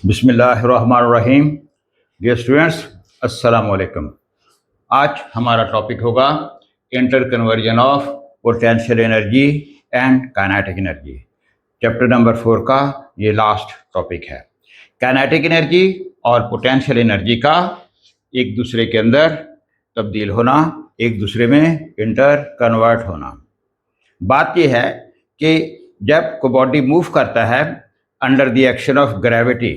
बिस्मिल्लाहिर्रहमानिर्रहीम। Dear students, अस्सलाम वालेकुम। आज हमारा टॉपिक होगा inter conversion of potential energy and kinetic energy. Chapter number 4 का ये लास्ट टॉपिक है। काइनेटिक एनर्जी और पोटेंशियल एनर्जी का एक दूसरे के अंदर तब्दील होना, एक दूसरे में इंटर कन्वर्ट होना। बात यह है कि जब कोई बॉडी मूव करता है under the action of gravity,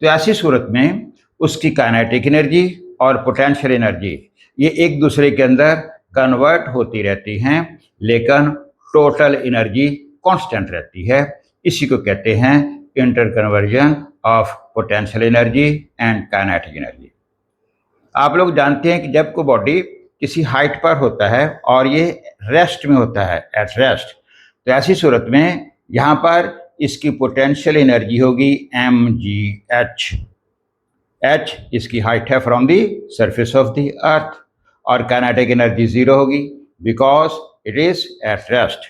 तो ऐसी सूरत में उसकी काइनेटिक एनर्जी और पोटेंशियल एनर्जी ये एक दूसरे के अंदर कन्वर्ट होती रहती हैं, लेकिन टोटल एनर्जी कांस्टेंट रहती है। इसी को कहते हैं inter conversion of potential energy and kinetic energy. आप लोग जानते हैं कि जब कोई बॉडी किसी हाइट पर होता है और ये रेस्ट में होता है, एट रेस्ट, तो ऐसी सूरत में यहाँ पर इसकी पोटेंशियल एनर्जी होगी mgh। h इसकी हाइट है from the surface of the earth, और काइनेटिक एनर्जी 0 होगी because it is at rest.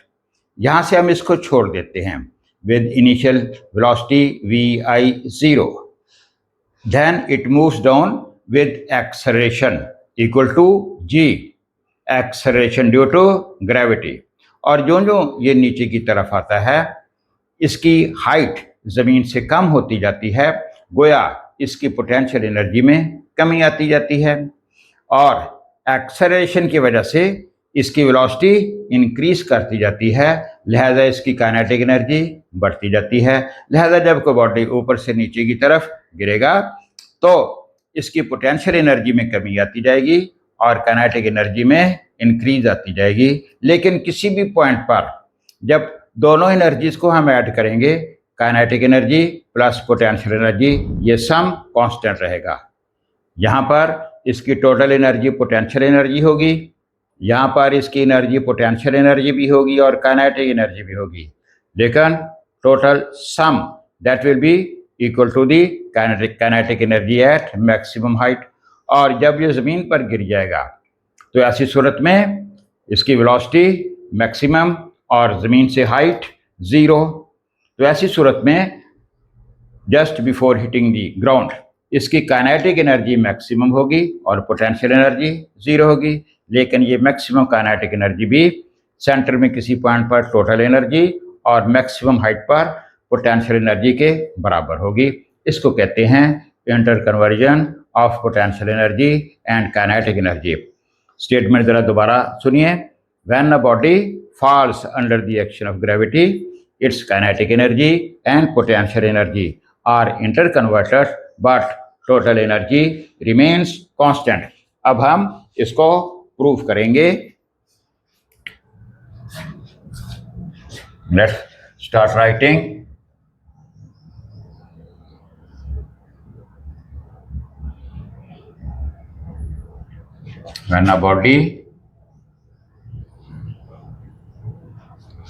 यहाँ से हम इसको छोड़ देते हैं with initial velocity vi0, then it moves down with acceleration equal to g, acceleration due to gravity. और जो जो ये नीचे की तरफ आता है, इसकी हाइट ज़मीन से कम होती जाती है, गोया इसकी पोटेंशियल एनर्जी में कमी आती जाती है, और एक्सेलरेशन की वजह से इसकी वेलोसिटी इंक्रीज करती जाती है, लिहाजा इसकी काइनेटिक एनर्जी बढ़ती जाती है। लिहाजा जब कोई बॉडी ऊपर से नीचे की तरफ गिरेगा तो इसकी पोटेंशियल एनर्जी में कमी आती जाएगी और काइनेटिक एनर्जी में इंक्रीज आती जाएगी। लेकिन किसी भी पॉइंट पर जब दोनों एनर्जीज को हम ऐड करेंगे, kinetic energy plus potential energy, ये सम कांस्टेंट रहेगा। यहाँ पर इसकी टोटल एनर्जी पोटेंशियल एनर्जी होगी, यहाँ पर इसकी एनर्जी पोटेंशियल एनर्जी भी होगी और काइनेटिक एनर्जी भी होगी, लेकिन total sum that will be equal to the kinetic energy at maximum height. और जब ये ज़मीन पर गिर जाएगा तो ऐसी सूरत में इसकी वेलोसिटी मैक्सिमम और ज़मीन से हाइट 0। तो ऐसी सूरत में just before hitting the ground इसकी काइनेटिक एनर्जी मैक्सिमम होगी और पोटेंशियल एनर्जी 0 होगी। लेकिन ये मैक्सिमम काइनेटिक एनर्जी भी सेंटर में किसी पॉइंट पर टोटल एनर्जी और मैक्सिमम हाइट पर पोटेंशियल एनर्जी के बराबर होगी। इसको कहते हैं inter conversion of potential energy and kinetic energy. Statement ज़रा दोबारा सुनिए। When a body falls under the action of gravity, its kinetic energy and potential energy are interconverted, but total energy remains constant. अब हम इसको prove करेंगे। Let's start writing. When a body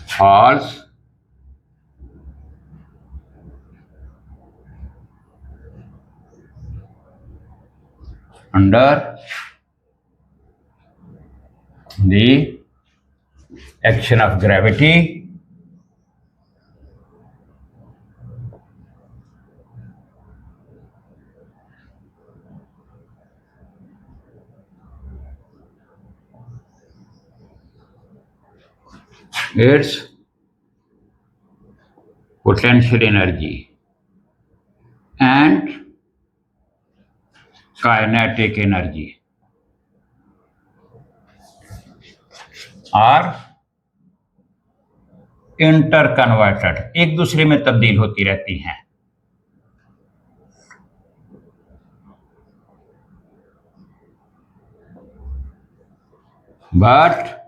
falls under the action of gravity, its potential energy and kinetic energy are interconverted, एक दूसरे में तब्दील होती रहती हैं। But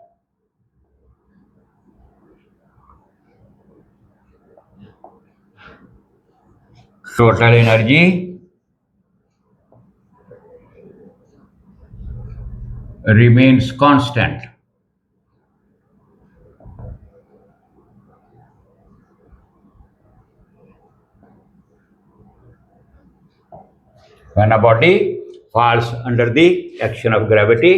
total energy remains constant. When a body falls under the action of gravity,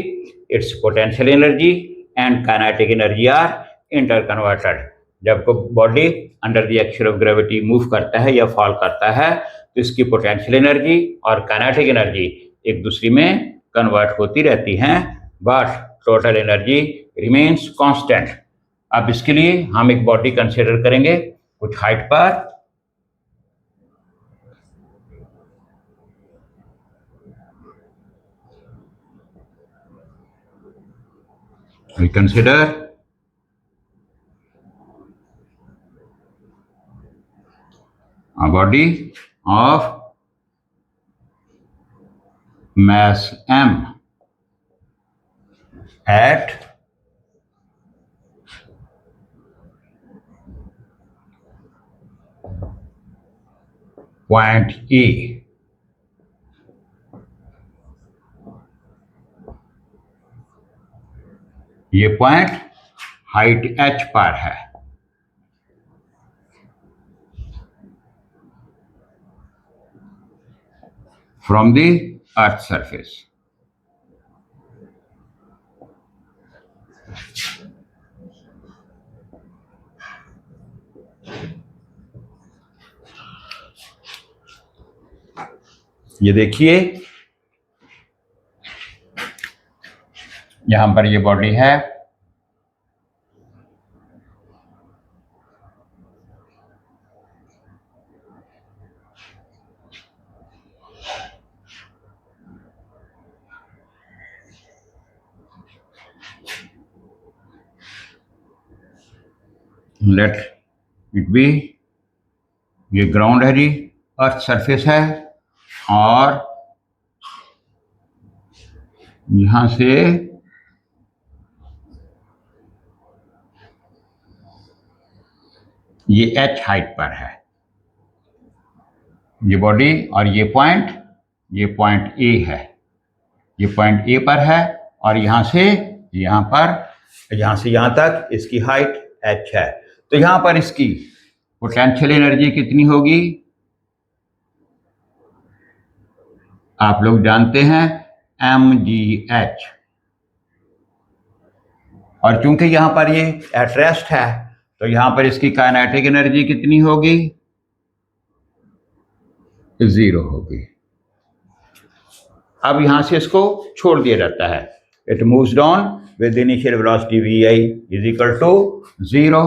its potential energy and kinetic energy are interconverted. जब कोई body under the action of gravity move करता है या फॉल करता है तो इसकी पोटेंशियल एनर्जी और काइनेटिक एनर्जी एक दूसरे में कन्वर्ट होती रहती हैं, but total energy remains constant. अब इसके लिए हम एक बॉडी कंसिडर करेंगे कुछ हाइट पर। We consider a body of mass m at point E. ये पॉइंट हाइट h पर है। From the earth surface. ये देखिए यहां पर ये बॉडी है, लेट इट बी, ये ग्राउंड है जी, अर्थ सरफेस है, और यहां से ये h हाइट पर है ये बॉडी, और ये पॉइंट A है, ये पॉइंट A पर है, और यहां से यहां तक इसकी हाइट h है। तो यहां पर इसकी पोटेंशियल एनर्जी कितनी होगी आप लोग जानते हैं, mgh। और चूंकि यहां पर ये एट रेस्ट है तो यहां पर इसकी काइनेटिक एनर्जी कितनी होगी, 0 होगी। अब यहां से इसको छोड़ दिया जाता है, it moves down with initial velocity vi is equal to 0।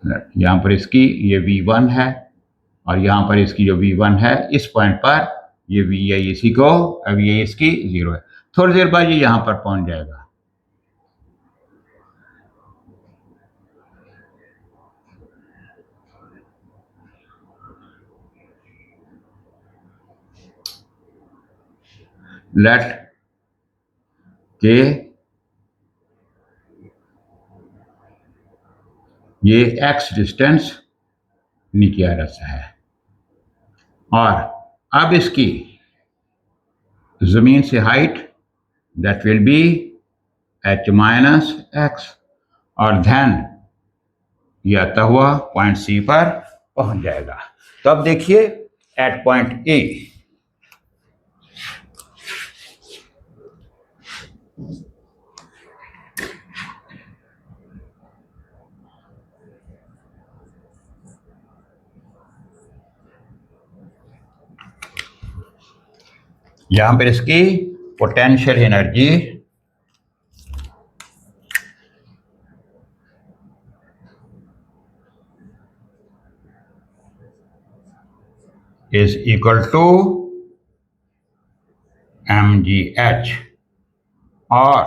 यहां पर इसकी ये v1 है, और यहां पर इसकी जो v1 है इस पॉइंट पर ये vi इसकी 0 है। थोड़ी देर बाद ये यहां पर पहुंच जाएगा। लेट के ये x डिस्टेंस नीचे आ रहा है, और अब इसकी जमीन से height that will B h minus x, और धन ये आता हुआ पॉइंट C पर पहुंच जाएगा। तो अब देखिए एट पॉइंट A, यहां पर इसकी potential energy is equal to mgh, और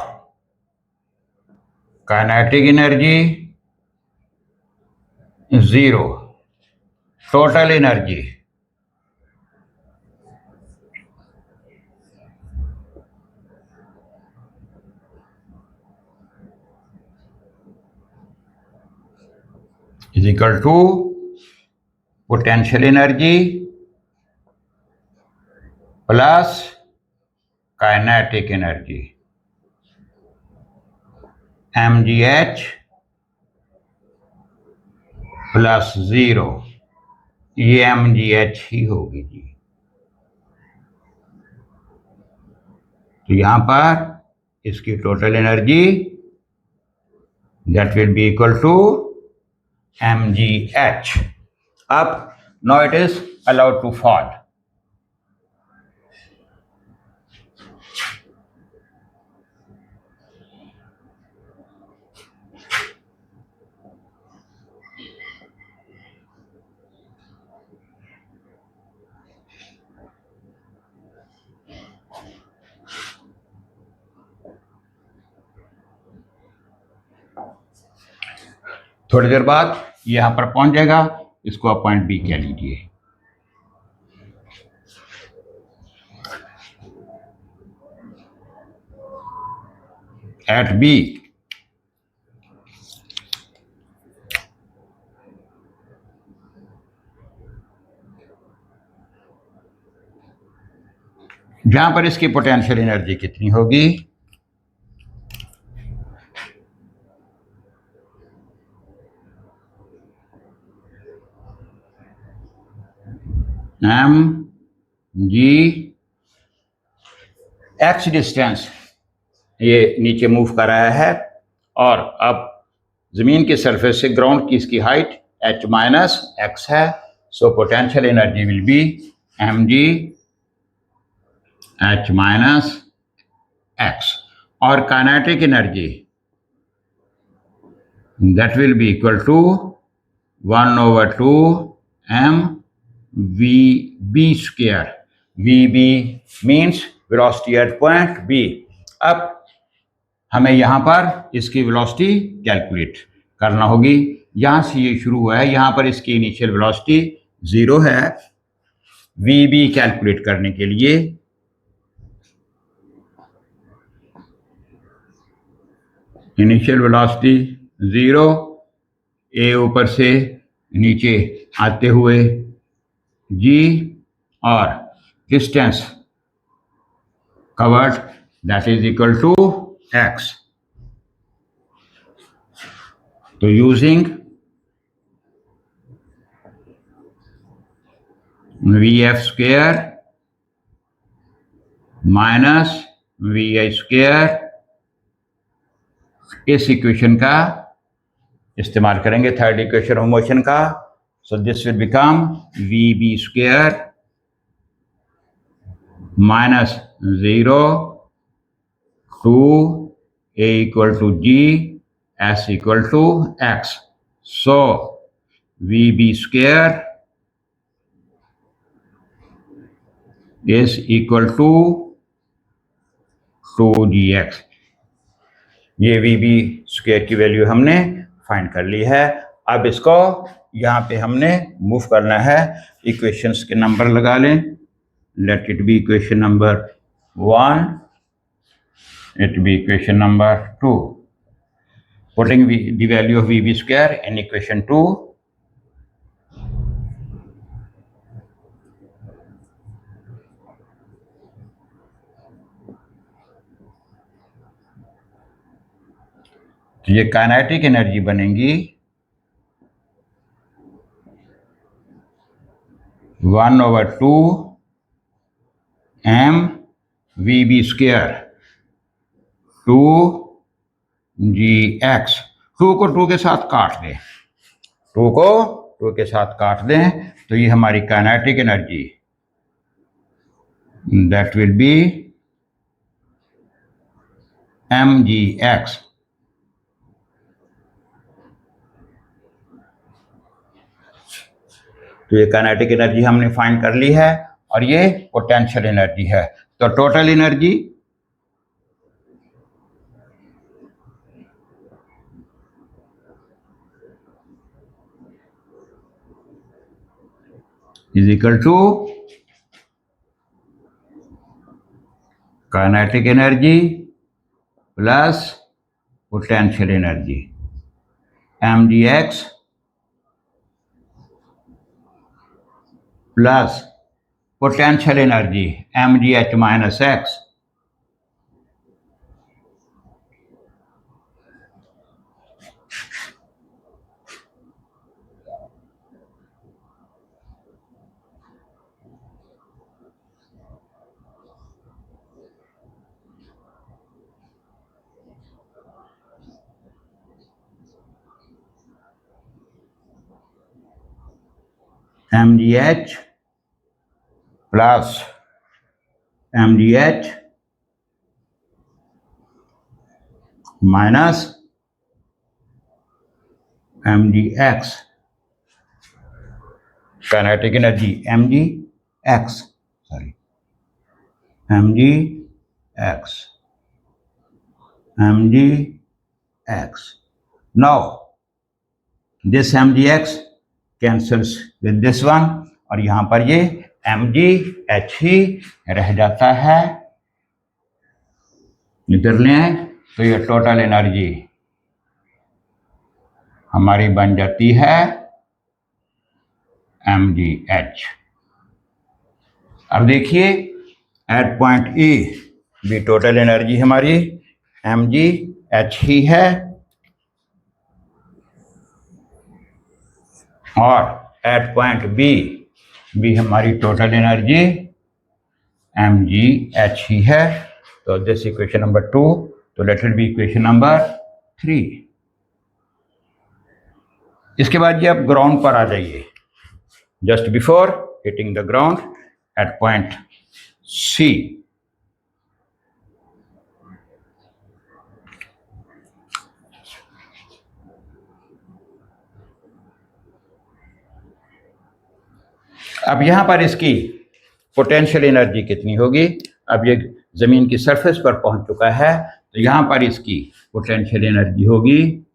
kinetic energy 0, total energy is equal to potential energy plus kinetic energy, mgh plus 0, ये mgh ही होगी जी। तो यहां पर इसकी total energy that will be equal to mgh। अब now it is allowed to fall. थोड़ी देर बाद ये यहाँ पर पहुंच जाएगा, इसको आप पॉइंट बी कह लीजिए। एट बी जहां पर इसकी पोटेंशियल एनर्जी कितनी होगी, एम जी एक्स डिस्टेंस ये नीचे मूव कर रहा है और अब जमीन की सरफेस से ग्राउंड की इसकी हाइट h माइनस एक्स है। So potential energy will be m g h minus x और kinetic energy that will be equal to 1/2 m vb square. vb means velocity at point b. अब हमें यहाँ पर इसकी velocity calculate करना होगी। यहाँ से ये शुरू हुआ है, यहाँ पर इसकी इनिशियल वेलोसिटी 0 है। vb कैलकुलेट करने के लिए इनिशियल वेलोसिटी 0, ए ऊपर से नीचे आते हुए g और distance covered that is equal to x. तो using vf square minus vi square इस इक्वेशन का इस्तेमाल करेंगे, थर्ड इक्वेशन ऑफ मोशन का। So this will become vb square minus 0 two a equal to g s equal to x. So vb square is equal to 2gx. ये vb square की value हमने find कर ली है। अब इसको यहाँ पे हमने मूव करना है, इक्वेशंस के नंबर लगा लें। Late it be equation number 1, it be equation number 2, putting the value of vb square in equation 2। तो ये काइनेटिक एनर्जी बनेगी 1/2 m vb स्क्वायर 2gx। 2 को 2 के साथ काट दें, 2 को 2 के साथ काट दें तो ये हमारी kinetic energy that will B mgx। तो ये काइनेटिक एनर्जी हमने फाइंड कर ली है और ये पोटेंशियल एनर्जी है। तो total energy is equal to kinetic energy plus potential energy mgx plus potential energy mgh minus x. mgh plus mgh minus mgx, kinetic energy mgx, sorry, mgx. Now this mgx cancels with this one और यहां पर ये mgh ही रह जाता है. इधर लें तो ये टोटल एनर्जी हमारी बन जाती है mgh. अब देखिए एट पॉइंट ए भी टोटल एनर्जी हमारी mgh ही है और एट पॉइंट बी भी हमारी टोटल एनर्जी mgh ही है. तो दिस इक्वेशन नंबर 2. तो let it be equation number 3. इसके बाद ये आप ग्राउंड पर आ जाइए. Just before hitting the ground at point C, अब यहां पर इसकी पोटेंशियल एनर्जी कितनी होगी. अब ये जमीन की सरफेस पर पहुंच चुका है तो यहां पर इसकी पोटेंशियल एनर्जी होगी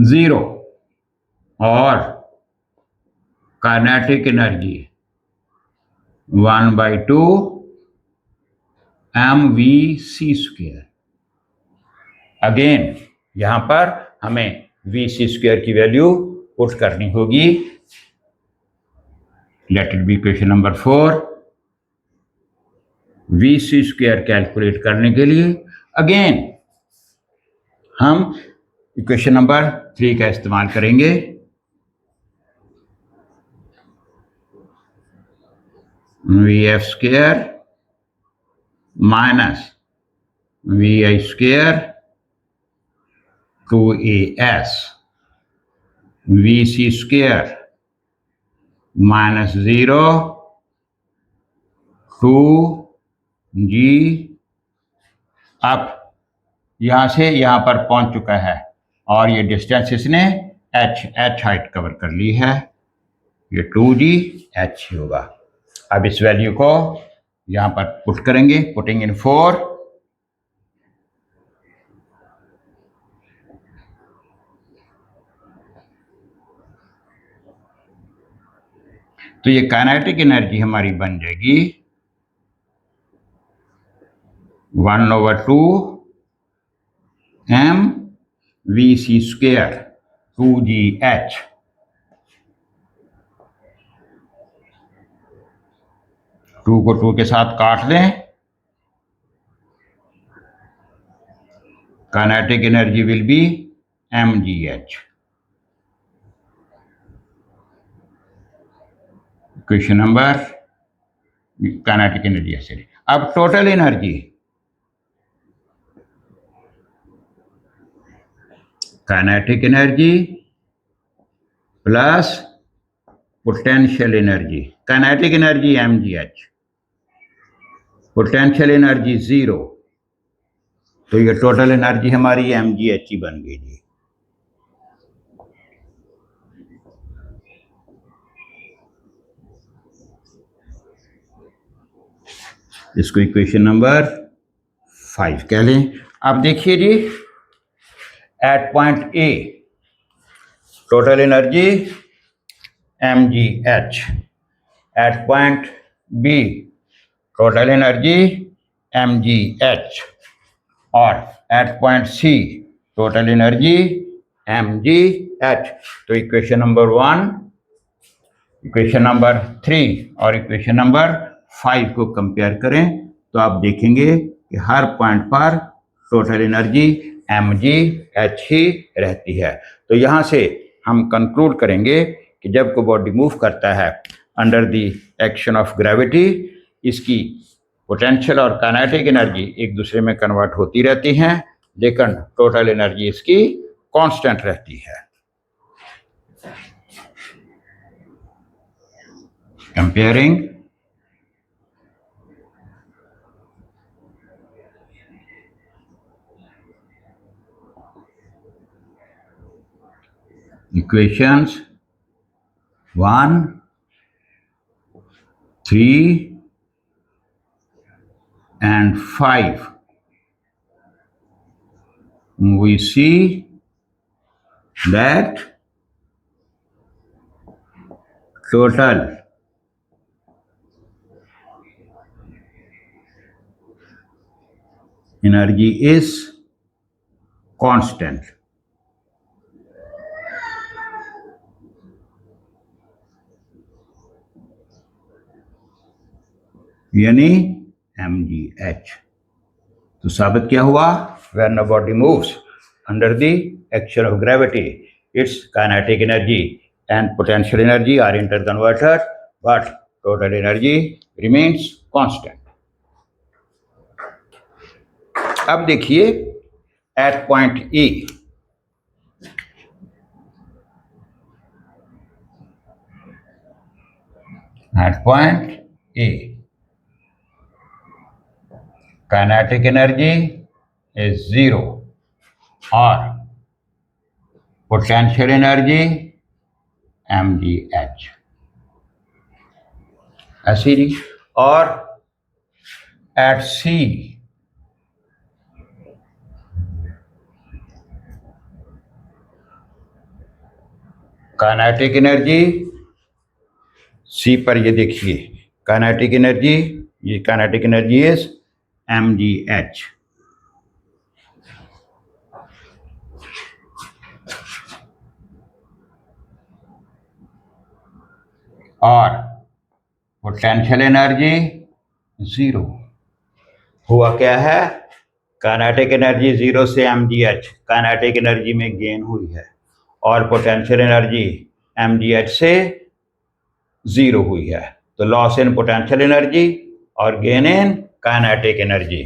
0 और काइनेटिक एनर्जी 1/2 mvc². अगेन यहां पर हमें vc² की वैल्यू पुट करनी होगी. Late it be equation number 4. vc² calculate करने के लिए अगेन हम इक्वेशन नंबर 3 का इस्तेमाल करेंगे. vf² minus vi² 2as vc² minus 0 2g. अब यहां से यहां पर पहुंच चुका है और ये डिस्टेंस इसने h हाइट कवर कर ली है. ये 2g h होगा. अब इस वैल्यू को यहां पर पुट करेंगे. Putting in 4. तो ये काइनेटिक एनर्जी हमारी बन जाएगी 1/2 mvc² 2gh. टू को 2 के साथ काट दें. Kinetic energy will B mgh. Question number kinetic energy ऐसे. अब total energy kinetic energy plus potential energy. Kinetic energy mgh, potential energy 0. तो ये टोटल एनर्जी हमारी mgh ही बन गई जी. इसको इक्वेशन नंबर 5 कह लें. अब देखिए जी at point A total energy mgh, at point B total energy mgh और at point C total energy mgh. तो इक्वेशन नंबर 1, इक्वेशन नंबर 3 और इक्वेशन नंबर 5 को कंपेयर करें तो आप देखेंगे कि हर पॉइंट पर टोटल एनर्जी mgh ही रहती है. तो यहाँ से हम कंक्लूड करेंगे कि जब कोई बॉडी मूव करता है under the action of gravity, इसकी पोटेंशियल और काइनेटिक एनर्जी एक दूसरे में कन्वर्ट होती रहती हैं, लेकिन टोटल एनर्जी इसकी कांस्टेंट रहती है. comparing equations 1, 3 and 5, we see that total energy is constant. यानी mgh. तो साबित क्या हुआ? When a body moves under the action of gravity, its kinetic energy and potential energy are interconverted, but total energy remains constant. अब देखिए at point E. At point E, kinetic energy is 0 or potential energy mgh. ऐसी नहीं. और at C, kinetic energy सी पर ये देखिए kinetic energy, ये kinetic energy is mgh. और पोटेंशियल एनर्जी 0. हुआ क्या है? काइनेटिक एनर्जी 0 से mgh, काइनेटिक एनर्जी में गेन हुई है, और पोटेंशियल एनर्जी mgh से 0 हुई है. तो लॉस इन पोटेंशियल एनर्जी और gain in kinetic energy.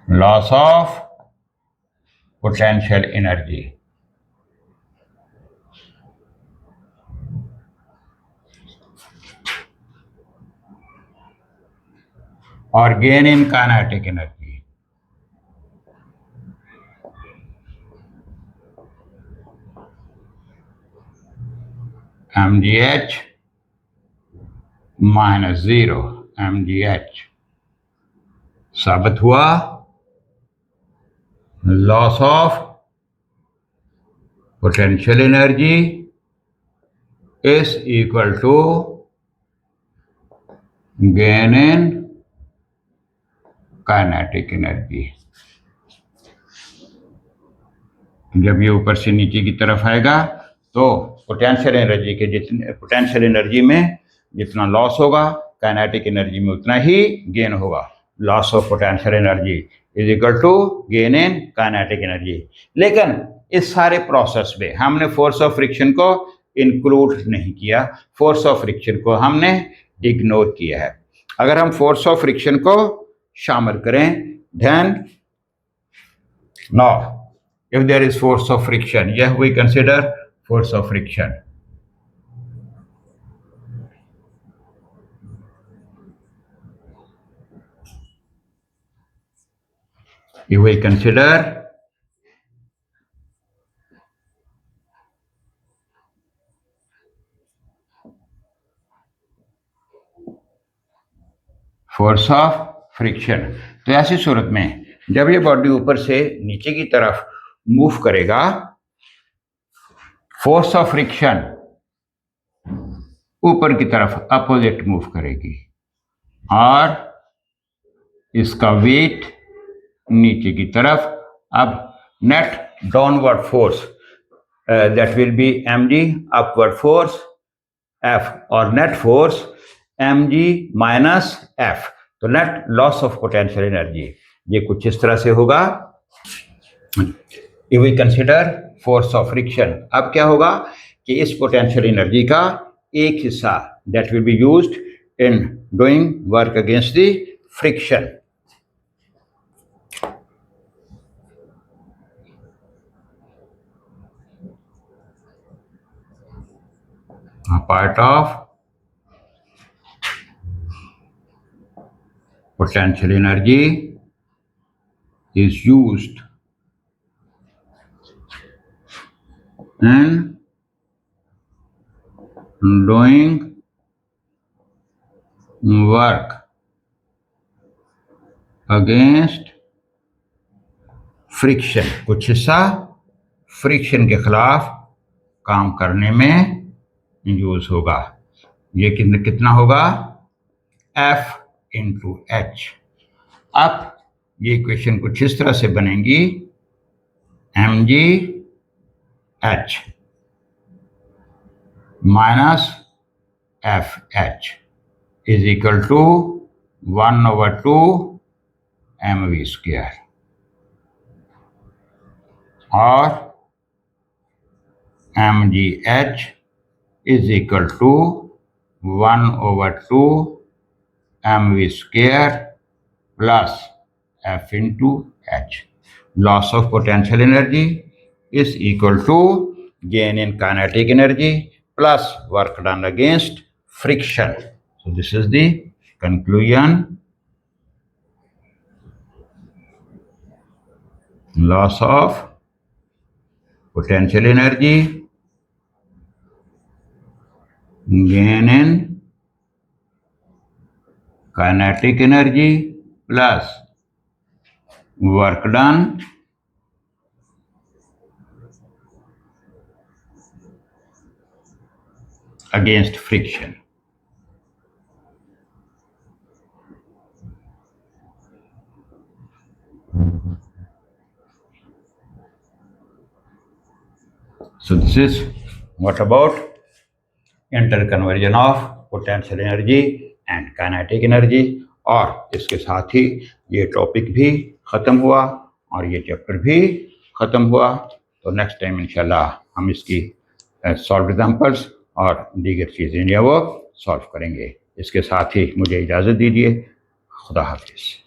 Loss of potential energy और gain in kinetic energy. mgh minus 0 mgh. साबित हुआ loss of potential energy is equal to gain in kinetic energy. जब ये ऊपर से नीचे की तरफ आएगा तो पोटेंशियल एनर्जी के जितने पोटेंशियल एनर्जी में जितना लॉस होगा, काइनेटिक एनर्जी में उतना ही गेन होगा. Loss of potential energy is equal to gain in kinetic energy. लेकिन इस सारे प्रोसेस में हमने फोर्स ऑफ फ्रिक्शन को इंक्लूड नहीं किया, फोर्स ऑफ फ्रिक्शन को हमने इग्नोर किया है. अगर हम फोर्स ऑफ फ्रिक्शन को शामिल करें, then now if there is force of friction, yeah, we consider force of friction. If we consider force of friction, तो ऐसी सूरत में जब ये बॉडी ऊपर से नीचे की तरफ मूव करेगा, फोर्स ऑफ फ्रिक्शन ऊपर की तरफ अपोजिट मूव करेगी और इसका वेट नीचे की तरफ. अब net downward force that will be mg, upward force f, और net force mg minus f. तो net loss of potential energy ये कुछ इस तरह से होगा. If we consider force of friction, अब क्या होगा कि इस पोटेंशियल एनर्जी का एक हिस्सा that will be used in doing work against the friction. a part of potential energy is used in doing work against friction, कुछ हिस्सा फ्रिक्शन के खिलाफ काम करने में यूज होगा। ये कितना होगा? F into H. अब ये इक्वेशन कुछ इस तरह से बनेगी, mg h minus F H is equal to 1/2 mv square, और mgh is equal to 1/2 mv square plus f into h। Loss of potential energy is equal to gain in kinetic energy plus work done against friction. So this is the conclusion. Loss of potential energy, gain in kinetic energy plus work done against friction. So this is what about interconversion of potential energy and kinetic energy। और इसके साथ ही ये topic भी ख़त्म हुआ और ये chapter भी ख़त्म हुआ। तो नेक्स्ट टाइम इंशाल्लाह हम इसकी सॉल्व एग्जाम्पल्स और दीगर चीज़ें जो वो सॉल्व करेंगे। इसके साथ ही मुझे इजाज़त दीजिए। खुदा हाफिज़।